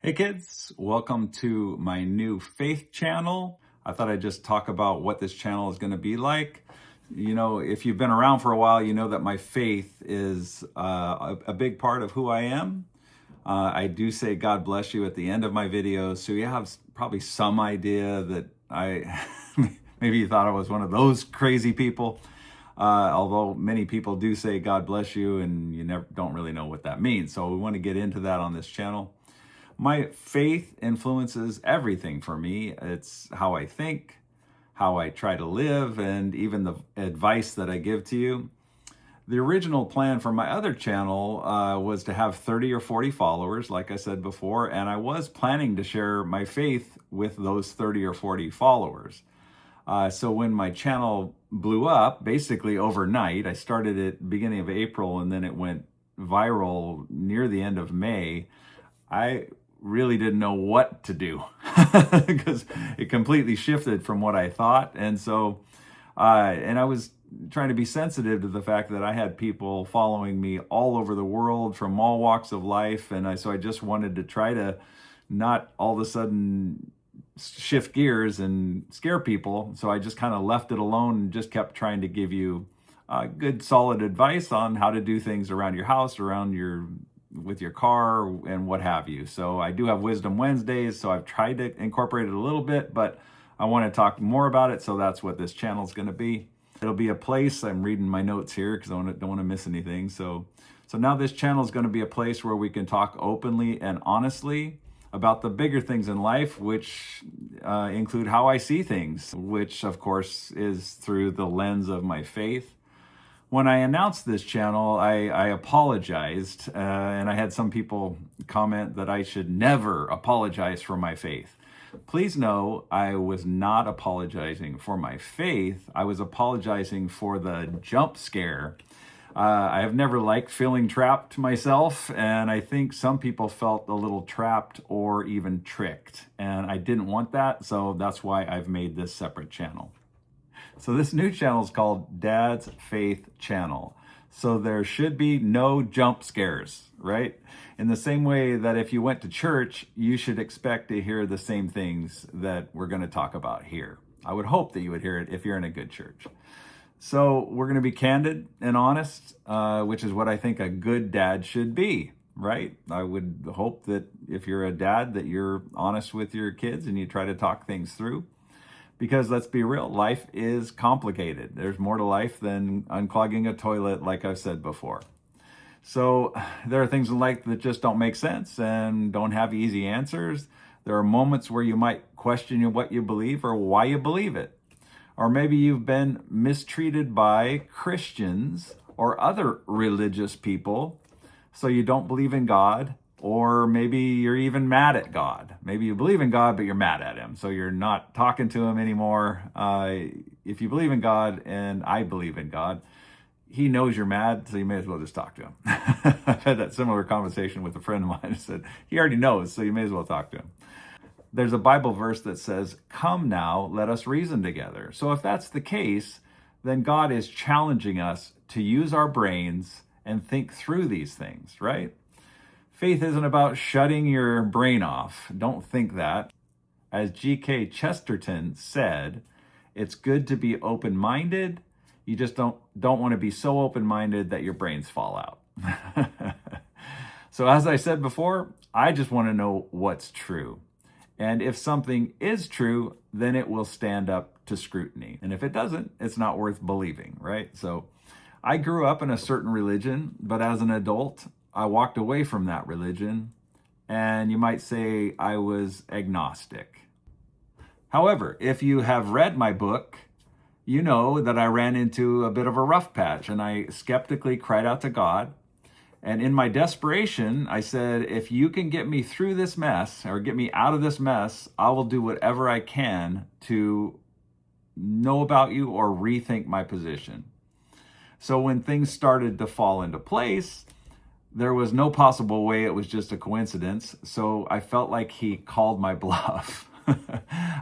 Hey kids, welcome to my new faith channel. I thought I'd just talk about what this channel is going to be like. You know, if you've been around for a while, you know that my faith is a big part of who I am. I do say God bless you at the end of my videos, so you have probably some idea that maybe you thought I was one of those crazy people. Although many people do say God bless you, and you don't really know what that means. So we want to get into that on this channel. My faith influences everything for me. It's how I think, how I try to live, and even the advice that I give to you. The original plan for my other channel was to have 30 or 40 followers, like I said before, and I was planning to share my faith with those 30 or 40 followers. So when my channel blew up, basically overnight, I started at beginning of April and then it went viral near the end of May. I really didn't know what to do because it completely shifted from what I thought. And so, and I was trying to be sensitive to the fact that I had people following me all over the world from all walks of life. And so I just wanted to try to not all of a sudden shift gears and scare people. So I just kind of left it alone and just kept trying to give you good, solid advice on how to do things around your house, with your car and what have you. So I do have Wisdom Wednesdays, so I've tried to incorporate it a little bit, but I want to talk more about it, so that's what this channel is going to be. It'll be a place, I'm reading my notes here because I don't want to miss anything. So now this channel is going to be a place where we can talk openly and honestly about the bigger things in life, which include how I see things, which of course is through the lens of my faith. When I announced this channel, I apologized, and I had some people comment that I should never apologize for my faith. Please know I was not apologizing for my faith. I was apologizing for the jump scare. I have never liked feeling trapped myself, and I think some people felt a little trapped or even tricked, and I didn't want that, so that's why I've made this separate channel. So this new channel is called Dad's Faith Channel. So there should be no jump scares, right? In the same way that if you went to church, you should expect to hear the same things that we're going to talk about here. I would hope that you would hear it if you're in a good church. So we're going to be candid and honest, which is what I think a good dad should be, right? I would hope that if you're a dad, that you're honest with your kids and you try to talk things through. Because let's be real, life is complicated. There's more to life than unclogging a toilet, like I've said before. So there are things in life that just don't make sense and don't have easy answers. There are moments where you might question what you believe or why you believe it. Or maybe you've been mistreated by Christians or other religious people, so you don't believe in God. Or maybe you're even mad at God. Maybe you believe in God, but you're mad at him. So you're not talking to him anymore. If you believe in God, and I believe in God, he knows you're mad, so you may as well just talk to him. I've had that similar conversation with a friend of mine who said, he already knows, so you may as well talk to him. There's a Bible verse that says, "Come now, let us reason together." So if that's the case, then God is challenging us to use our brains and think through these things, right? Faith isn't about shutting your brain off. Don't think that. As G.K. Chesterton said, it's good to be open-minded. You just don't want to be so open-minded that your brains fall out. So as I said before, I just want to know what's true. And if something is true, then it will stand up to scrutiny. And if it doesn't, it's not worth believing, right? So I grew up in a certain religion, but as an adult, I walked away from that religion, and you might say I was agnostic. However, if you have read my book, you know that I ran into a bit of a rough patch, and I skeptically cried out to God. And in my desperation, I said, if you can get me through this mess or get me out of this mess, I will do whatever I can to know about you or rethink my position. So when things started to fall into place, there was no possible way it was just a coincidence, so I felt like he called my bluff.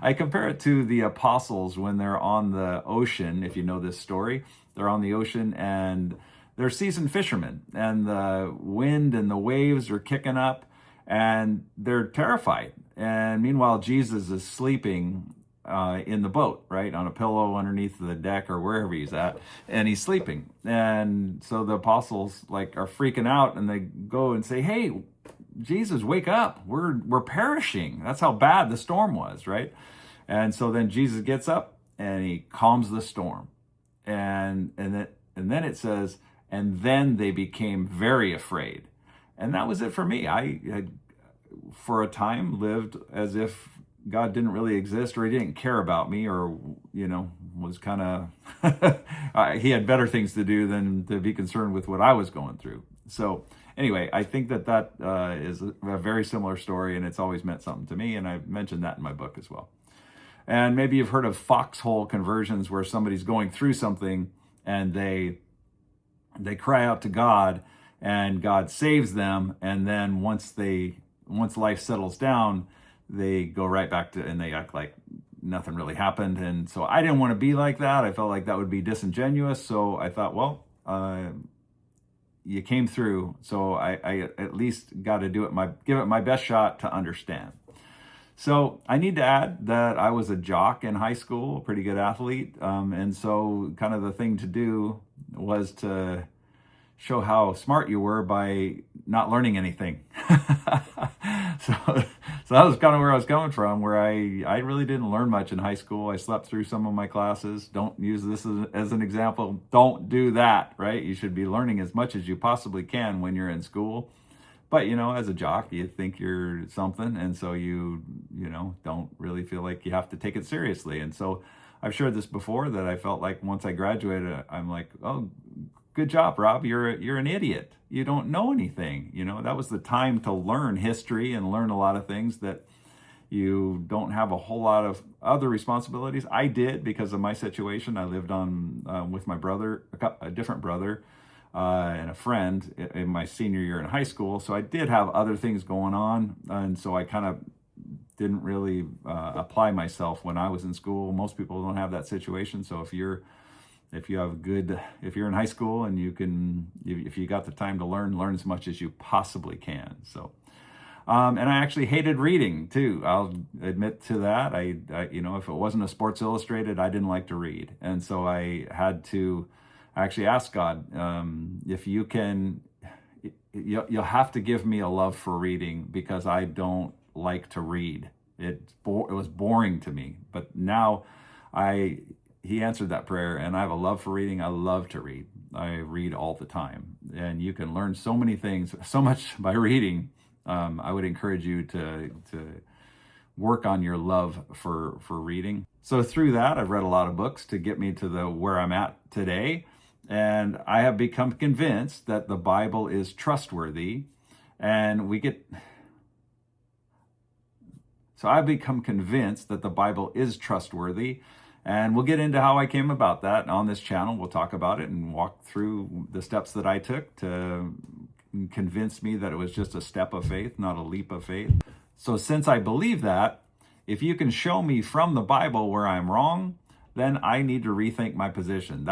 I compare it to the apostles when they're on the ocean. If you know this story, they're on the ocean and they're seasoned fishermen, and the wind and the waves are kicking up, and they're terrified. And meanwhile, Jesus is sleeping in the boat, right, on a pillow underneath the deck or wherever he's at, and he's sleeping. And so the apostles like are freaking out, and they go and say, "Hey, Jesus, wake up! We're perishing." That's how bad the storm was, right? And so then Jesus gets up and he calms the storm, and then it says, and then they became very afraid. And that was it for me. I had, for a time, lived as if God didn't really exist, or he didn't care about me, or, was kind of, he had better things to do than to be concerned with what I was going through. So anyway, I think that is a very similar story, and it's always meant something to me. And I've mentioned that in my book as well. And maybe you've heard of foxhole conversions, where somebody's going through something and they cry out to God, and God saves them. And then once life settles down, they go right back to, and they act like nothing really happened. And so I didn't want to be like that. I felt like that would be disingenuous. So I thought, well, you came through, so I at least got to give it my best shot to understand. So I need to add that I was a jock in high school, a pretty good athlete. And so kind of the thing to do was to show how smart you were by not learning anything. So that was kind of where I was coming from, where I really didn't learn much in high school. I slept through some of my classes. Don't use this as an example. Don't do that, right? You should be learning as much as you possibly can when you're in school. But, as a jock, you think you're something, and so you don't really feel like you have to take it seriously. And so I've shared this before, that I felt like once I graduated, I'm like, oh, good job, Rob. You're an idiot. You don't know anything. That was the time to learn history and learn a lot of things that you don't have a whole lot of other responsibilities. I did, because of my situation. I lived on with my brother, a different brother, and a friend in my senior year in high school. So I did have other things going on, and so I kind of didn't really apply myself when I was in school. Most people don't have that situation. So if you're in high school and if you got the time to learn as much as you possibly can. So, and I actually hated reading too. I'll admit to that. I if it wasn't a Sports Illustrated, I didn't like to read. And so I had to actually ask God, if you'll have to give me a love for reading, because I don't like to read. It was boring to me. But now he answered that prayer, and I have a love for reading. I love to read. I read all the time, and you can learn so many things, so much by reading. I would encourage you to work on your love for reading. So through that, I've read a lot of books to get me to where I'm at today, and I have become convinced that the Bible is trustworthy, So I've become convinced that the Bible is trustworthy. And we'll get into how I came about that on this channel. We'll talk about it and walk through the steps that I took to convince me that it was just a step of faith, not a leap of faith. So since I believe that, if you can show me from the Bible where I'm wrong, then I need to rethink my position.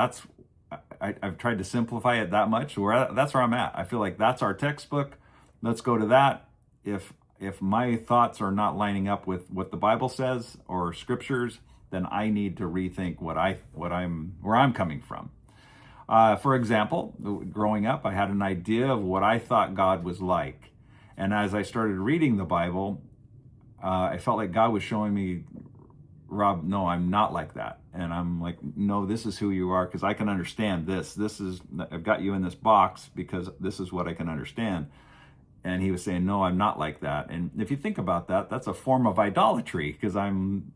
I've tried to simplify it that much. That's where I'm at. I feel like that's our textbook. Let's go to that. If my thoughts are not lining up with what the Bible says or scriptures, then I need to rethink where I'm coming from. For example, growing up, I had an idea of what I thought God was like. And as I started reading the Bible, I felt like God was showing me, Rob, no, I'm not like that. And I'm like, no, this is who you are, because I can understand this. I've got you in this box because this is what I can understand. And he was saying, no, I'm not like that. And if you think about that, that's a form of idolatry, because I'm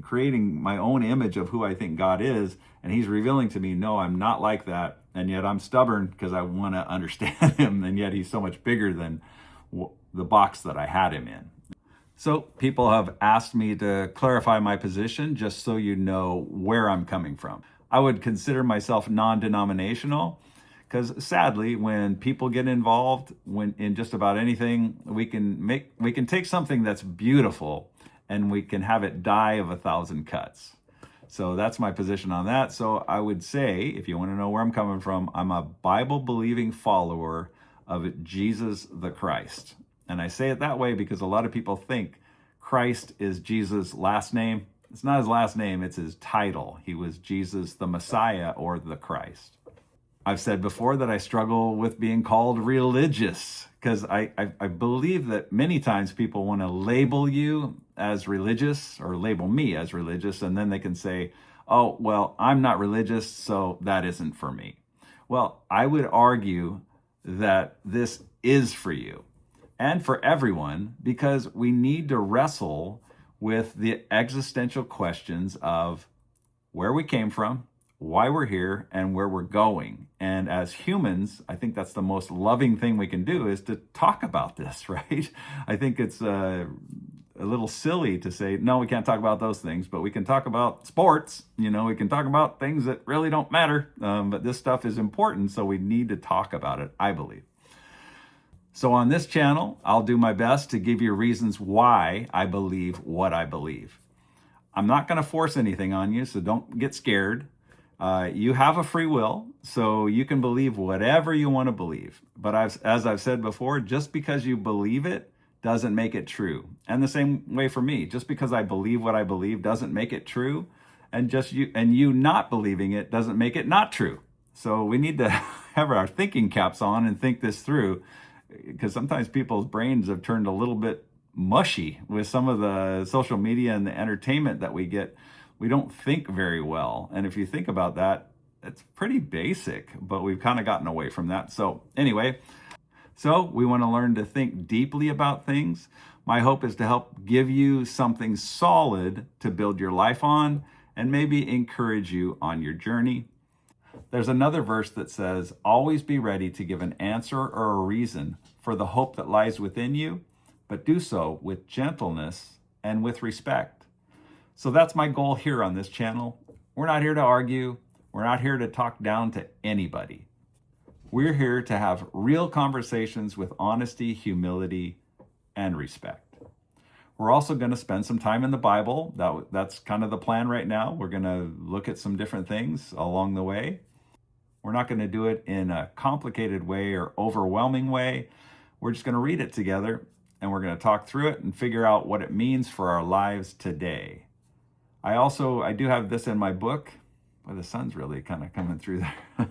creating my own image of who I think God is, and he's revealing to me, no, I'm not like that. And yet I'm stubborn because I want to understand him, and yet he's so much bigger than the box that I had him in. So people have asked me to clarify my position, just so you know where I'm coming from. I would consider myself non-denominational, because sadly, when people get involved in just about anything, we can take something that's beautiful and we can have it die of 1,000 cuts. So that's my position on that. So I would say, if you want to know where I'm coming from, I'm a Bible-believing follower of Jesus the Christ. And I say it that way because a lot of people think Christ is Jesus' last name. It's not his last name, it's his title. He was Jesus the Messiah or the Christ. I've said before that I struggle with being called religious because I believe that many times people want to label you as religious or label me as religious, and then they can say, oh, well, I'm not religious, so that isn't for me. Well, I would argue that this is for you and for everyone because we need to wrestle with the existential questions of where we came from, why we're here, and where we're going. And as humans, I think that's the most loving thing we can do is to talk about this, right? I think it's a little silly to say, no, we can't talk about those things, but we can talk about sports. You know, we can talk about things that really don't matter. But this stuff is important, so we need to talk about it, I believe. So on this channel, I'll do my best to give you reasons why I believe what I believe. I'm not going to force anything on you, so don't get scared. You have a free will, so you can believe whatever you want to believe. But as I've said before, just because you believe it doesn't make it true. And the same way for me, just because I believe what I believe doesn't make it true, and you not believing it doesn't make it not true. So we need to have our thinking caps on and think this through, because sometimes people's brains have turned a little bit mushy with some of the social media and the entertainment that we get. We don't think very well. And if you think about that, it's pretty basic, but we've kind of gotten away from that. So anyway, we want to learn to think deeply about things. My hope is to help give you something solid to build your life on and maybe encourage you on your journey. There's another verse that says, always be ready to give an answer or a reason for the hope that lies within you, but do so with gentleness and with respect. So that's my goal here on this channel. We're not here to argue. We're not here to talk down to anybody. We're here to have real conversations with honesty, humility, and respect. We're also going to spend some time in the Bible. That's kind of the plan right now. We're going to look at some different things along the way. We're not going to do it in a complicated way or overwhelming way. We're just going to read it together, and we're going to talk through it and figure out what it means for our lives today. I do have this in my book. Well, the sun's really kind of coming through there.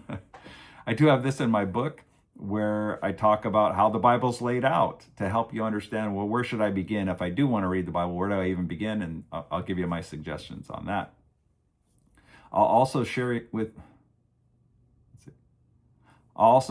I do have this in my book where I talk about how the Bible's laid out to help you understand, well, where should I begin? If I do want to read the Bible, where do I even begin? And I'll give you my suggestions on that. I'll also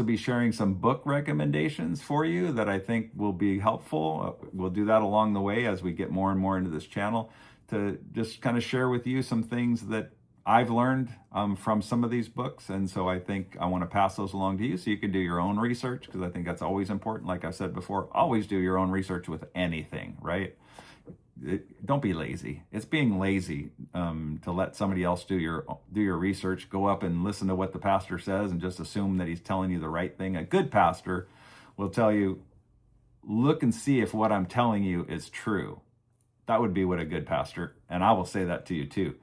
be sharing some book recommendations for you that I think will be helpful. We'll do that along the way as we get more and more into this channel, to just kind of share with you some things that I've learned from some of these books. And so I think I want to pass those along to you so you can do your own research, because I think that's always important. Like I've said before, always do your own research with anything, right? Don't be lazy. It's being lazy to let somebody else do your research, go up and listen to what the pastor says and just assume that he's telling you the right thing. A good pastor will tell you, look and see if what I'm telling you is true. That would be what a good pastor, and I will say that to you too.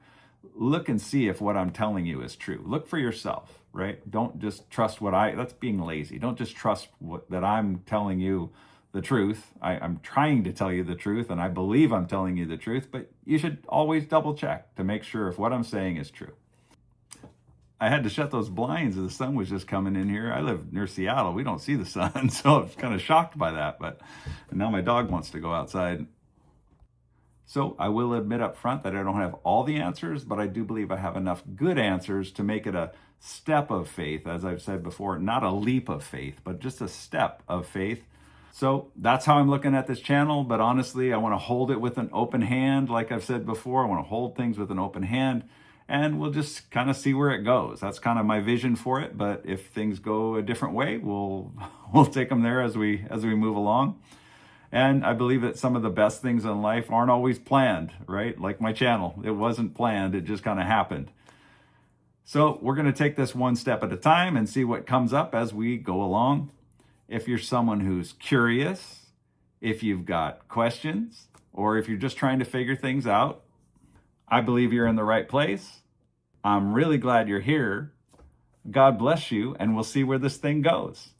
Look and see if what I'm telling you is true. Look for yourself, right? Don't just trust that's being lazy. Don't just trust that I'm telling you the truth. I'm trying to tell you the truth, and I believe I'm telling you the truth, but you should always double check to make sure if what I'm saying is true. I had to shut those blinds as the sun was just coming in here. I live near Seattle. We don't see the sun, so I was kind of shocked by that, but now my dog wants to go outside. So I will admit up front that I don't have all the answers, but I do believe I have enough good answers to make it a step of faith, as I've said before, not a leap of faith, but just a step of faith. So that's how I'm looking at this channel. But honestly, I want to hold it with an open hand. Like I've said before, I want to hold things with an open hand, and we'll just kind of see where it goes. That's kind of my vision for it. But if things go a different way, we'll take them there as we move along. And I believe that some of the best things in life aren't always planned, right? Like my channel, it wasn't planned, it just kind of happened. So we're going to take this one step at a time and see what comes up as we go along. If you're someone who's curious, if you've got questions, or if you're just trying to figure things out, I believe you're in the right place. I'm really glad you're here. God bless you, and we'll see where this thing goes.